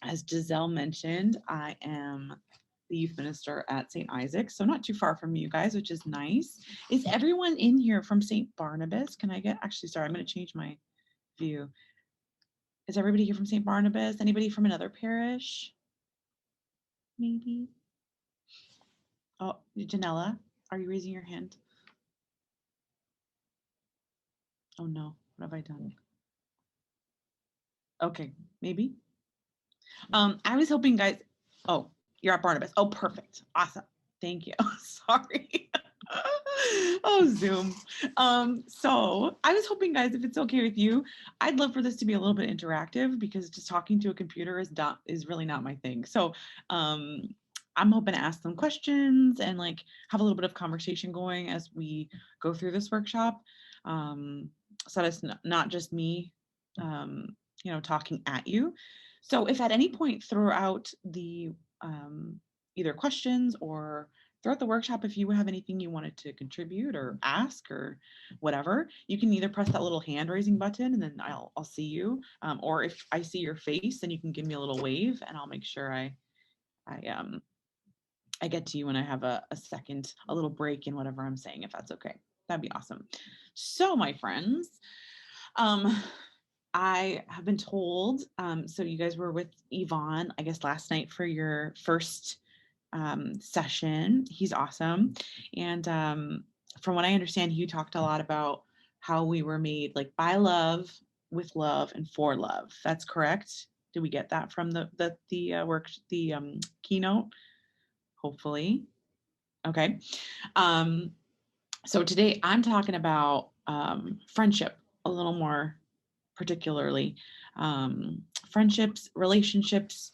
as Giselle mentioned, I am the youth minister at St. Isaac's, so not too far from you guys, which is nice. Is everyone in here from St. Barnabas? Can I get, actually, sorry, I'm going to change my view. Is everybody here from St. Barnabas? Anybody from another parish? Maybe. Oh, Janella, are you raising your hand? Oh no, what have I done? Okay, maybe. I was hoping, guys. Oh, you're at Barnabas. Oh, perfect. Awesome. Thank you. Sorry. Oh, Zoom. So I was hoping, guys, if it's okay with you, I'd love for this to be a little bit interactive because just talking to a computer is really not my thing. So I'm hoping to ask some questions and like have a little bit of conversation going as we go through this workshop. So that's not just me, talking at you. So if at any point throughout the either questions or throughout the workshop, if you have anything you wanted to contribute or ask or whatever, you can either press that little hand raising button and then I'll see you, or if I see your face, then you can give me a little wave and I'll make sure I get to you when I have a second, a little break in whatever I'm saying, if that's okay. That'd be awesome. So my friends, I have been told, so you guys were with Yvonne, I guess last night for your first session. He's awesome. And from what I understand, you talked a lot about how we were made like by love, with love, and for love. That's correct. Did we get that from the keynote? Hopefully. Okay. So today I'm talking about friendship a little more particularly. Friendships, relationships,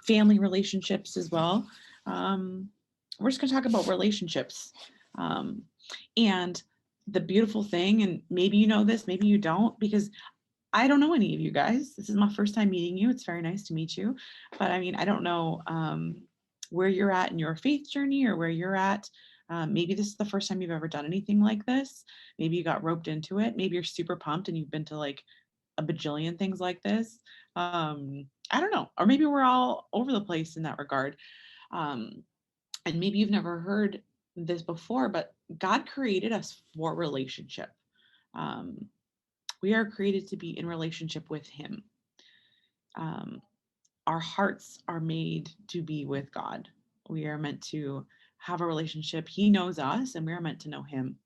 family relationships as well. We're just going to talk about relationships. And the beautiful thing, and maybe you know this, maybe you don't, because I don't know any of you guys. This is my first time meeting you. It's very nice to meet you. But I mean, I don't know where you're at in your faith journey or where you're at. Maybe this is the first time you've ever done anything like this. Maybe you got roped into it. Maybe you're super pumped and you've been to like a bajillion things like this. I don't know. Or maybe we're all over the place in that regard. And maybe you've never heard this before, but God created us for relationship. We are created to be in relationship with Him. Our hearts are made to be with God. We are meant to have a relationship. He knows us, and we are meant to know Him.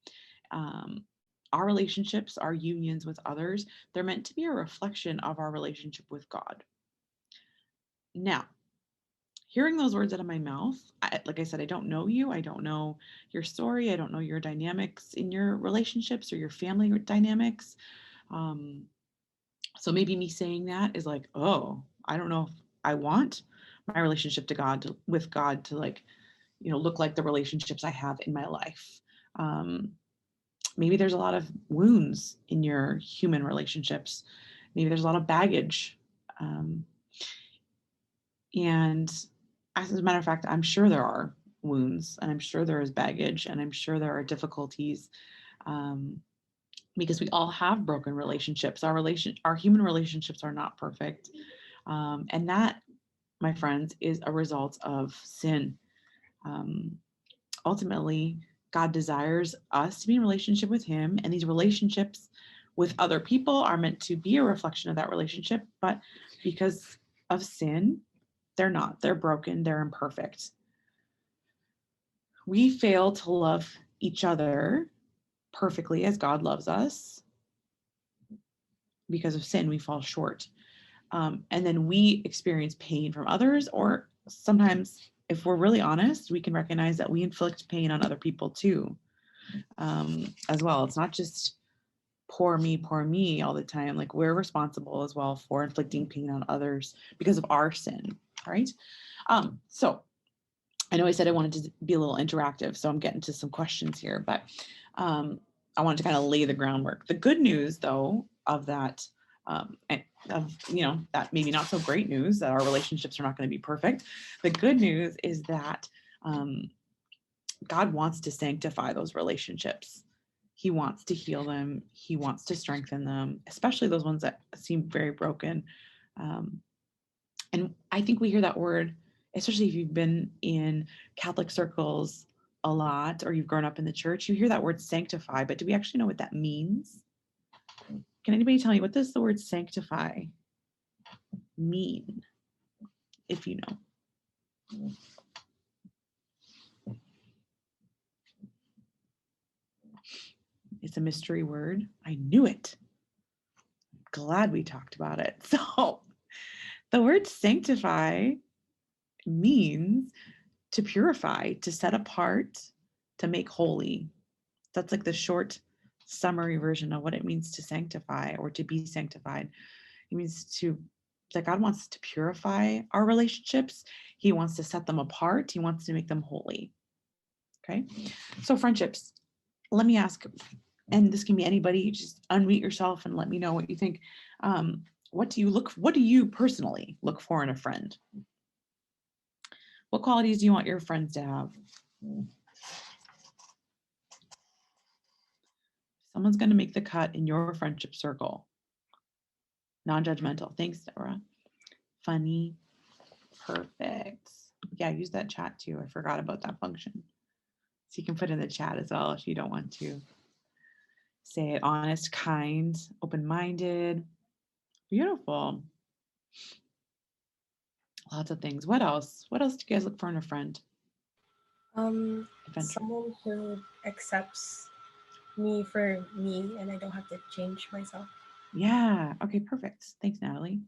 Our relationships, our unions with others, they're meant to be a reflection of our relationship with God. Now, hearing those words out of my mouth, like I said, I don't know you. I don't know your story. I don't know your dynamics in your relationships or your family dynamics. So maybe me saying that is like, oh, I don't know if I want my relationship to God, with God, to like, look like the relationships I have in my life. Maybe there's a lot of wounds in your human relationships. Maybe there's a lot of baggage. And as a matter of fact, I'm sure there are wounds and I'm sure there is baggage and I'm sure there are difficulties, because we all have broken relationships. Our human relationships are not perfect. And that, my friends, is a result of sin. Ultimately, God desires us to be in relationship with Him, and these relationships with other people are meant to be a reflection of that relationship. But because of sin, they're not. They're broken. They're imperfect. We fail to love each other perfectly as God loves us. Because of sin, we fall short. And then we experience pain from others, or sometimes, if we're really honest, we can recognize that we inflict pain on other people too, as well. It's not just poor me all the time. Like, we're responsible as well for inflicting pain on others because of our sin, right? So I know I said I wanted to be a little interactive, so I'm getting to some questions here, but I wanted to kind of lay the groundwork. The good news, though, of that, that maybe not so great news that our relationships are not going to be perfect. The good news is that God wants to sanctify those relationships. He wants to heal them. He wants to strengthen them, especially those ones that seem very broken. And I think we hear that word, especially if you've been in Catholic circles a lot or you've grown up in the church, you hear that word sanctify, but do we actually know what that means? Can anybody tell me, what does the word sanctify mean, if you know? It's a mystery word. I knew it. Glad we talked about it. So the word sanctify means to purify, to set apart, to make holy. That's like the short summary version of what it means to sanctify or to be sanctified. It means that God wants to purify our relationships. He wants to set them apart. He wants to make them holy. Okay. So friendships, let me ask, and this can be anybody, just unmute yourself and let me know what you think. What do you personally look for in a friend? What qualities do you want your friends to have? Someone's going to make the cut in your friendship circle. Non-judgmental. Thanks, Deborah. Funny. Perfect. Yeah, use that chat too. I forgot about that function. So you can put in the chat as well if you don't want to say it. Honest, kind, open-minded. Beautiful. Lots of things. What else? What else do you guys look for in a friend? Someone who accepts me for me and I don't have to change myself. Yeah. Okay, perfect. Thanks, Natalie.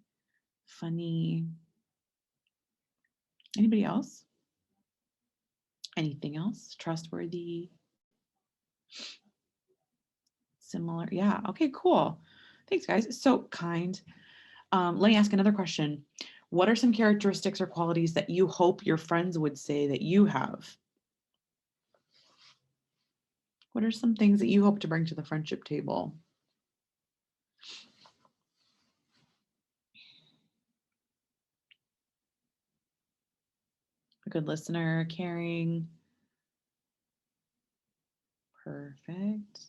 Funny. Anybody else? Anything else? Trustworthy. Similar. Yeah. Okay, cool. Thanks, guys. So kind. Let me ask another question. What are some characteristics or qualities that you hope your friends would say that you have? What are some things that you hope to bring to the friendship table? A good listener, caring. Perfect.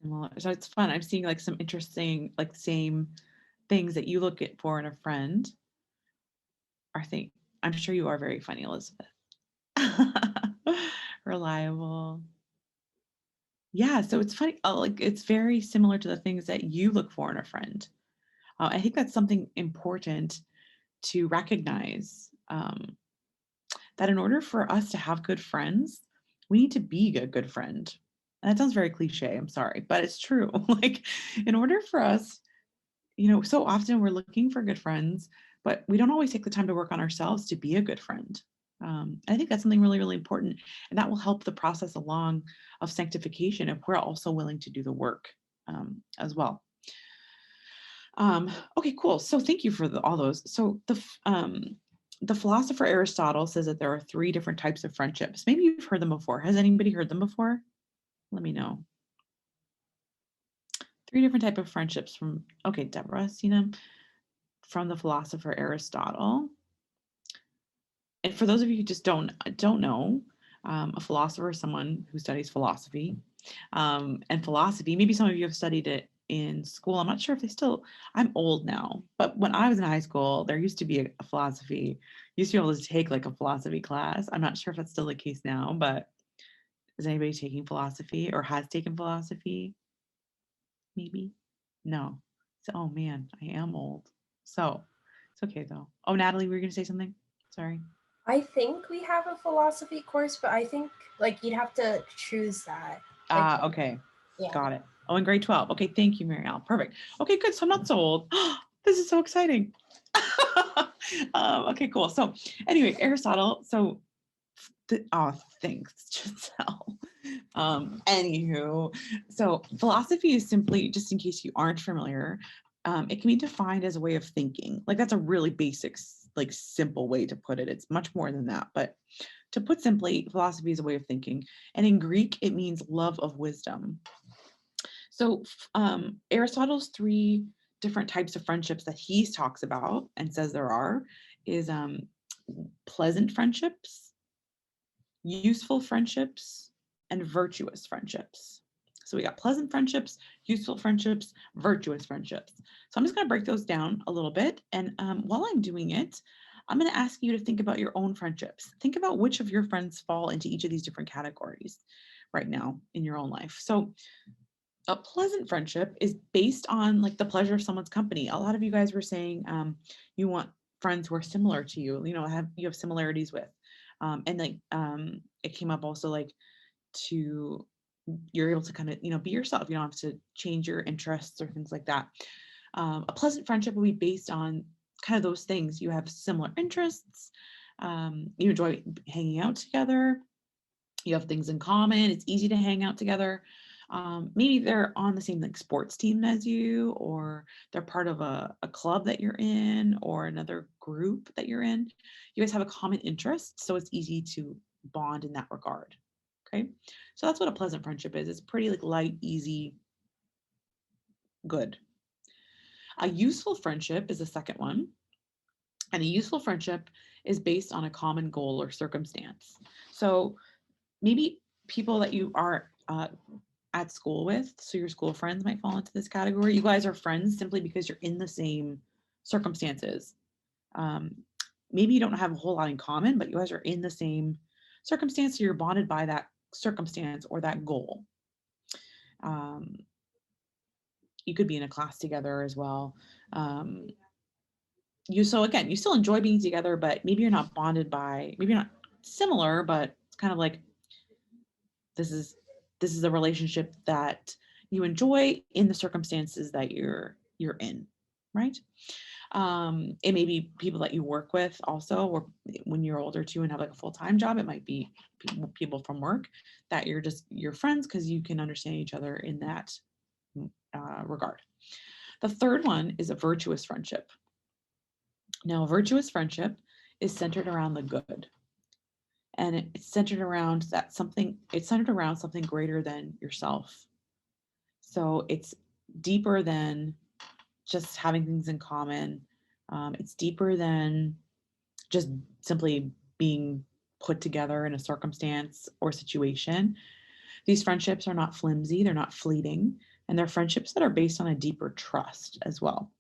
Similar. So it's fun. I'm seeing like some interesting, like same things that you look at for in a friend. I'm sure you are very funny, Elizabeth. Reliable. Yeah, so it's funny. Like it's very similar to the things that you look for in a friend. I think that's something important to recognize, that in order for us to have good friends, we need to be a good friend. And that sounds very cliche. I'm sorry, but it's true. Like, in order for us, so often we're looking for good friends, but we don't always take the time to work on ourselves to be a good friend. I think that's something really, really important. And that will help the process along of sanctification if we're also willing to do the work as well. Okay, cool. So thank you for all those. So the philosopher Aristotle says that there are 3 different types of friendships. Maybe you've heard them before. Has anybody heard them before? Let me know. 3 different type of friendships from, okay, Deborah, seen them from the philosopher Aristotle. And for those of you who just don't know, a philosopher is someone who studies philosophy. And philosophy, maybe some of you have studied it in school. I'm not sure if they still, I'm old now, but when I was in high school, there used to be a philosophy, you used to be able to take like a philosophy class. I'm not sure if that's still the case now, but is anybody taking philosophy or has taken philosophy? Maybe? No. So, oh man, I am old. So it's okay though. Oh, Natalie, we were going to say something? Sorry. I think we have a philosophy course, but I think like you'd have to choose that. Like, Okay. yeah. Got it. Oh, in grade 12. Okay, thank you, Mary Al. Perfect. Okay, good. So I'm not so old. This is so exciting. Okay, cool. So anyway, Aristotle. So, thanks, Giselle. Anywho, so philosophy is simply, just in case you aren't familiar, it can be defined as a way of thinking. Like that's a really basic, like simple way to put it. It's much more than that, but to put simply, philosophy is a way of thinking. And in Greek, it means love of wisdom. So Aristotle's 3 different types of friendships that he talks about and says there are is pleasant friendships, useful friendships, and virtuous friendships. So we got pleasant friendships, useful friendships, virtuous friendships. So I'm just going to break those down a little bit. And while I'm doing it, I'm going to ask you to think about your own friendships. Think about which of your friends fall into each of these different categories right now in your own life. So a pleasant friendship is based on like the pleasure of someone's company. A lot of you guys were saying you want friends who are similar to you, you have similarities with. And like it came up also like to you're able to kind of be yourself. You don't have to change your interests or things like that. A pleasant friendship will be based on kind of those things. You have similar interests. You enjoy hanging out together. You have things in common. It's easy to hang out together. Maybe they're on the same like sports team as you, or they're part of a club that you're in, or another group that you're in. You guys have a common interest, so it's easy to bond in that regard. Okay, so that's what a pleasant friendship is. It's pretty like light, easy, good. A useful friendship is the second one, and a useful friendship is based on a common goal or circumstance. So maybe people that you are at school with, so your school friends might fall into this category. You guys are friends simply because you're in the same circumstances. Um, Maybe you don't have a whole lot in common, but you guys are in the same circumstance, so you're bonded by that circumstance or that goal. Um, you could be in a class together as well. Um, so again, you still enjoy being together, but maybe you're not bonded by, maybe you're not similar, but it's kind of like this is this is a relationship that you enjoy in the circumstances that you're in, right? It may be people that you work with also, or when you're older too and have like a full-time job, it might be people from work that you're friends because you can understand each other in that regard. The third one is a virtuous friendship. Now, a virtuous friendship is centered around the good, and it's centered around something greater than yourself. So it's deeper than just having things in common. It's deeper than just simply being put together in a circumstance or situation. These friendships are not flimsy, they're not fleeting, and they're friendships that are based on a deeper trust as well.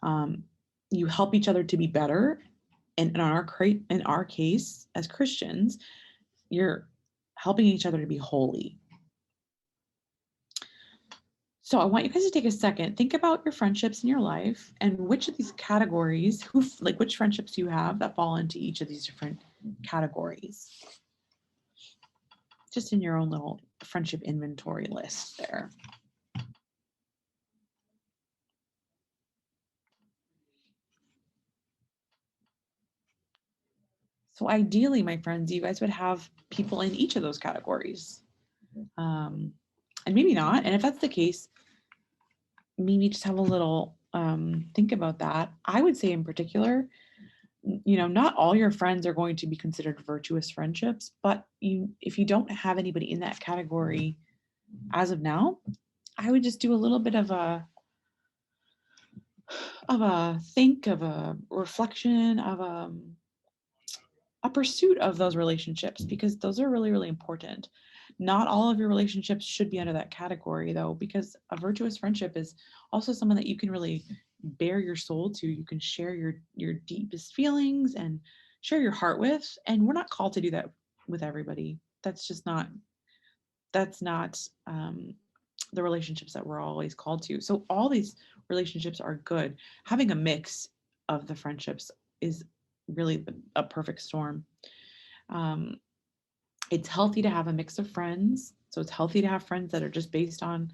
Um, you help each other to be better, and in our case as Christians, you're helping each other to be holy. So I want you guys to take a second, think about your friendships in your life and which of these categories, which friendships you have that fall into each of these different categories. Just in your own little friendship inventory list there. So ideally, my friends, you guys would have people in each of those categories. And maybe not. And if that's the case, maybe just have a little think about that. I would say in particular, not all your friends are going to be considered virtuous friendships, but if you don't have anybody in that category as of now, I would just do a little bit of a of a reflection, of a pursuit of those relationships, because those are really, really important. Not all of your relationships should be under that category though, because a virtuous friendship is also someone that you can really bare your soul to. You can share your deepest feelings and share your heart with. And we're not called to do that with everybody. That's not the relationships that we're always called to. So all these relationships are good. Having a mix of the friendships is really a perfect storm. Um, it's healthy to have a mix of friends. So it's healthy to have friends that are just based on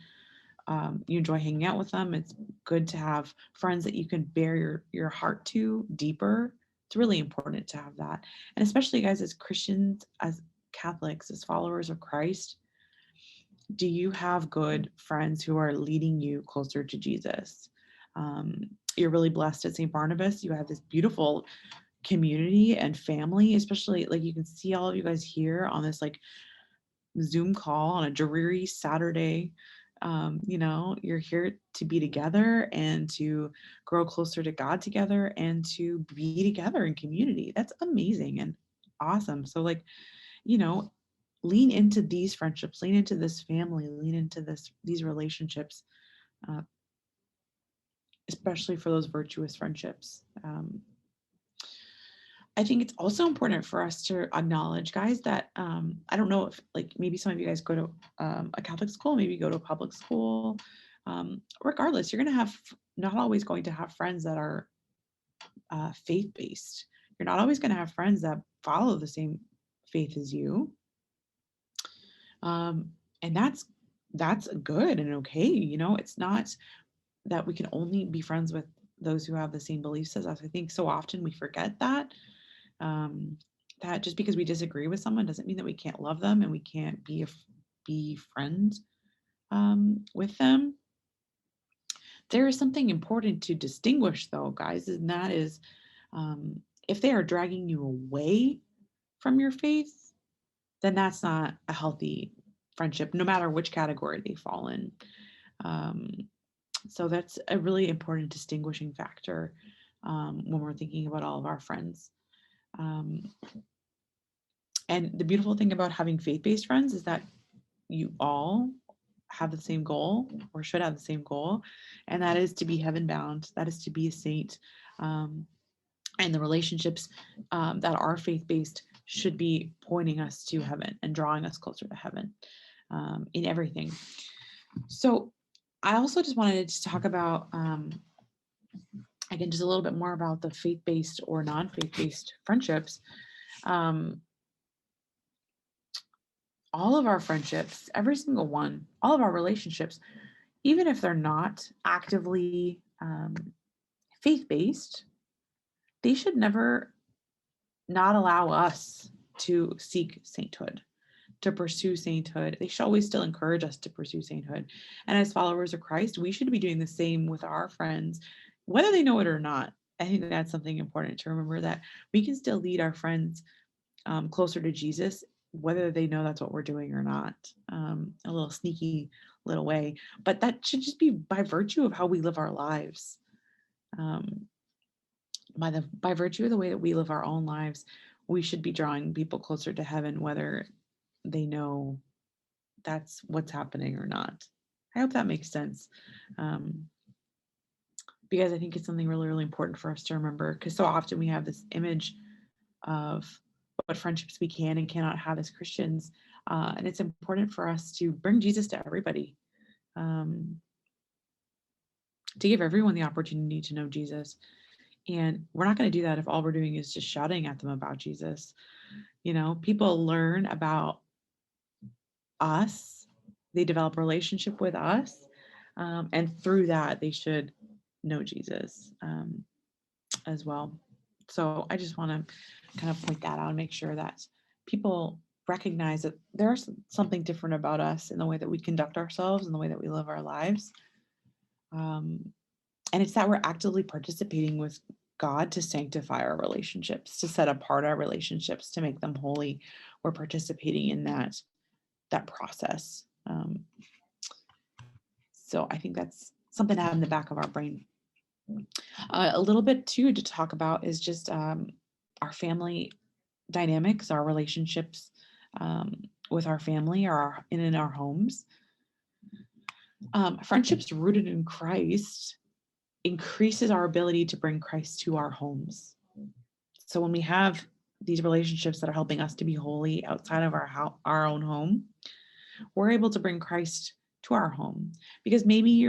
you enjoy hanging out with them. It's good to have friends that you can bare your heart to deeper. It's really important to have that. And especially guys, as Christians, as Catholics, as followers of Christ, do you have good friends who are leading you closer to Jesus? You're really blessed at St. Barnabas. You have this beautiful community and family, especially like you can see all of you guys here on this like Zoom call on a dreary Saturday. You're here to be together and to grow closer to God together and to be together in community. That's amazing and awesome. So like, you know, lean into these friendships, lean into this family, lean into these relationships, uh, especially for those virtuous friendships. I think it's also important for us to acknowledge, guys, that I don't know if, like, maybe some of you guys go to a Catholic school, maybe you go to a public school. Regardless, you're not always going to have friends that are faith-based. You're not always going to have friends that follow the same faith as you. And that's good and okay. It's not that we can only be friends with those who have the same beliefs as us. I think so often we forget that. That just because we disagree with someone doesn't mean that we can't love them and we can't be friends with them. There is something important to distinguish, though, guys, and that is if they are dragging you away from your faith, then that's not a healthy friendship, no matter which category they fall in. So that's a really important distinguishing factor when we're thinking about all of our friends. And the beautiful thing about having faith-based friends is that you all have the same goal, or should have the same goal, and that is to be heaven bound. That is to be a saint. And the relationships that are faith-based should be pointing us to heaven and drawing us closer to heaven in everything. So I also just wanted to talk about, again, just a little bit more about the faith-based or non-faith-based friendships. All of our friendships, every single one, all of our relationships, even if they're not actively faith-based, they should never not allow us to seek sainthood, to pursue sainthood. They should always still encourage us to pursue sainthood. And as followers of Christ, we should be doing the same with our friends, whether they know it or not. I think that's something important to remember, that we can still lead our friends closer to Jesus, whether they know that's what we're doing or not. A little sneaky little way, but that should just be by virtue of how we live our lives. By virtue of the way that we live our own lives, we should be drawing people closer to heaven, whether they know that's what's happening or not. I hope that makes sense. Because I think it's something really, really important for us to remember, because so often we have this image of what friendships we can and cannot have as Christians. And it's important for us to bring Jesus to everybody, to give everyone the opportunity to know Jesus. And we're not going to do that if all we're doing is just shouting at them about Jesus. People learn about us, they develop a relationship with us, and through that, they should know Jesus as well. So I just want to kind of point that out and make sure that people recognize that there's something different about us in the way that we conduct ourselves and the way that we live our lives. And it's that we're actively participating with God to sanctify our relationships, to set apart our relationships, to make them holy. We're participating in that process. So I think that's something to have in the back of our brain. A little bit too to talk about is just our family dynamics, our relationships with our family or in our homes. Friendships rooted in Christ increases our ability to bring Christ to our homes. So when we have these relationships that are helping us to be holy outside of our own home, we're able to bring Christ to our home. Because maybe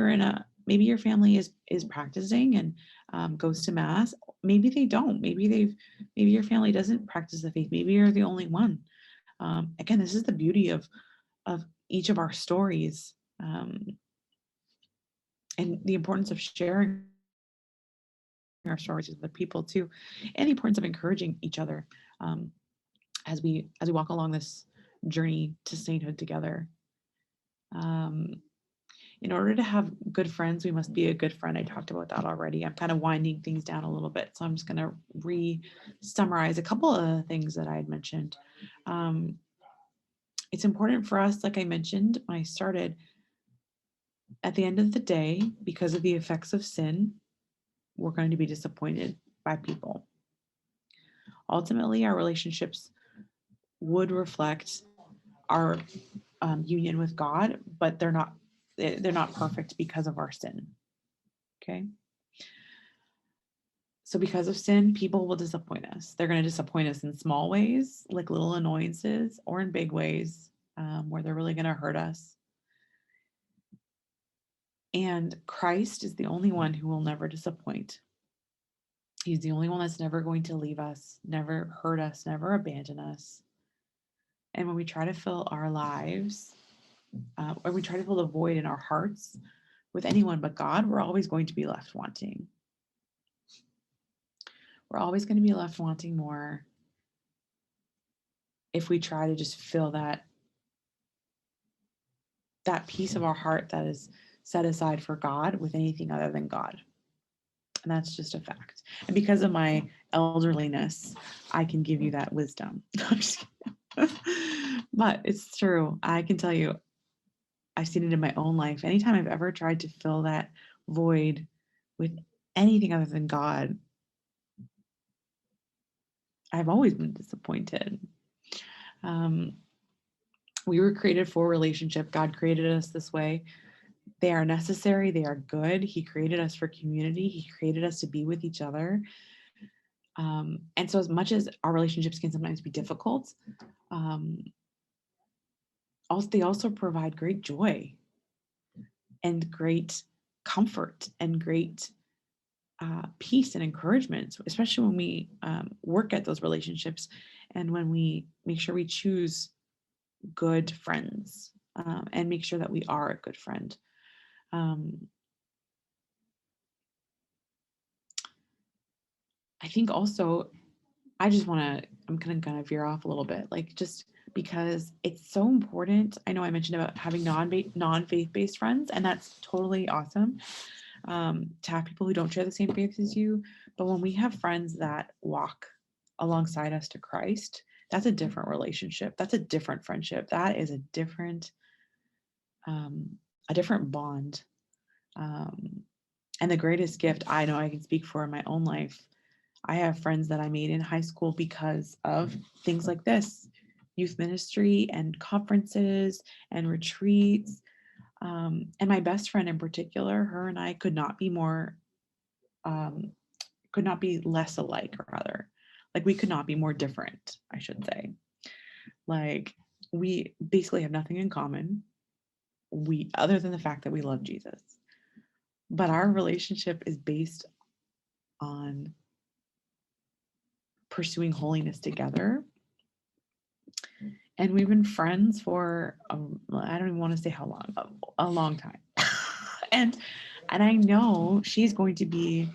maybe your family is practicing and goes to mass. Maybe they don't. Maybe your family doesn't practice the faith. Maybe you're the only one. Again, this is the beauty of each of our stories, and the importance of sharing our stories with other people too, and the importance of encouraging each other as we walk along this journey to sainthood together. In order to have good friends, we must be a good friend. I talked about that already. I'm kind of winding things down a little bit, so I'm just going to re-summarize a couple of things that I had mentioned. It's important for us, like I mentioned when I started, at the end of the day, because of the effects of sin, we're going to be disappointed by people. Ultimately, our relationships would reflect our union with God, but they're not perfect because of our sin. Okay. So because of sin, people will disappoint us. They're going to disappoint us in small ways, like little annoyances, or in big ways, where they're really going to hurt us. And Christ is the only one who will never disappoint. He's the only one that's never going to leave us, never hurt us, never abandon us. And when we try to fill our lives, or we try to fill the void in our hearts with anyone but God, we're always going to be left wanting. We're always going to be left wanting more if we try to just fill that piece of our heart that is set aside for God with anything other than God. And that's just a fact. And because of my elderliness, I can give you that wisdom. But it's true. I can tell you, I've seen it in my own life. Anytime I've ever tried to fill that void with anything other than God, I've always been disappointed. We were created for relationship. God created us this way. They are necessary. They are good. He created us for community. He created us to be with each other. And so as much as our relationships can sometimes be difficult, they also provide great joy and great comfort and great peace and encouragement, especially when we work at those relationships and when we make sure we choose good friends and make sure that we are a good friend. I think also, I'm going to kind of veer off a little bit, like just because it's so important. I know I mentioned about having non-faith-based friends, and that's totally awesome to have people who don't share the same faith as you. But when we have friends that walk alongside us to Christ, that's a different relationship. That's a different friendship. That is a different bond. And the greatest gift I know I can speak for in my own life, I have friends that I made in high school because of things like this, youth ministry and conferences and retreats. And my best friend in particular, her and I could not be less alike, or rather, like we could not be more different, I should say. Like we basically have nothing in common, other than the fact that we love Jesus. But our relationship is based on pursuing holiness together. And we've been friends for, I don't even want to say how long, a long time. and I know she's going to be,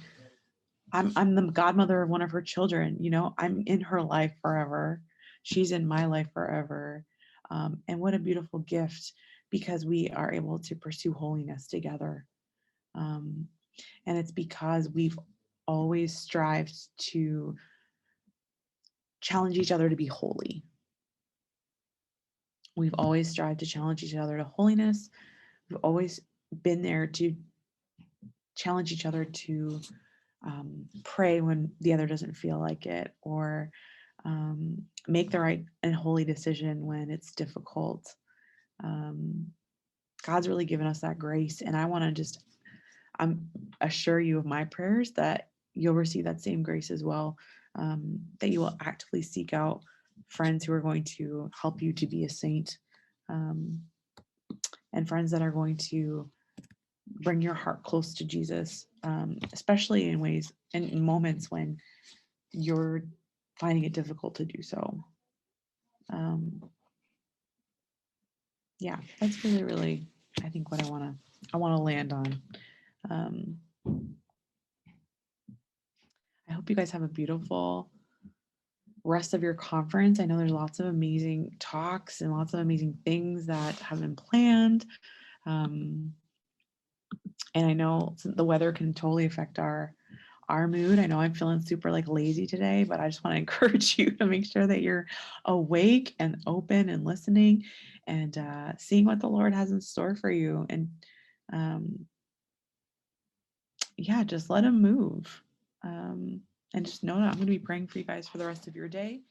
I'm the godmother of one of her children, I'm in her life forever. She's in my life forever. And what a beautiful gift, because we are able to pursue holiness together. And it's because we've always strived to challenge each other to be holy. We've always strived to challenge each other to holiness. We've always been there to challenge each other to pray when the other doesn't feel like it, or make the right and holy decision when it's difficult. God's really given us that grace, and I want to assure you of my prayers that you'll receive that same grace as well, that you will actively seek out friends who are going to help you to be a saint, and friends that are going to bring your heart close to Jesus, especially in ways and in moments when you're finding it difficult to do so. Yeah, that's really, really, I think what I want to land on. I hope you guys have a beautiful rest of your conference. I know there's lots of amazing talks and lots of amazing things that have been planned. And I know the weather can totally affect our mood. I know I'm feeling super lazy today, but I just want to encourage you to make sure that you're awake and open and listening and seeing what the Lord has in store for you. And just let him move. And just know that I'm going to be praying for you guys for the rest of your day.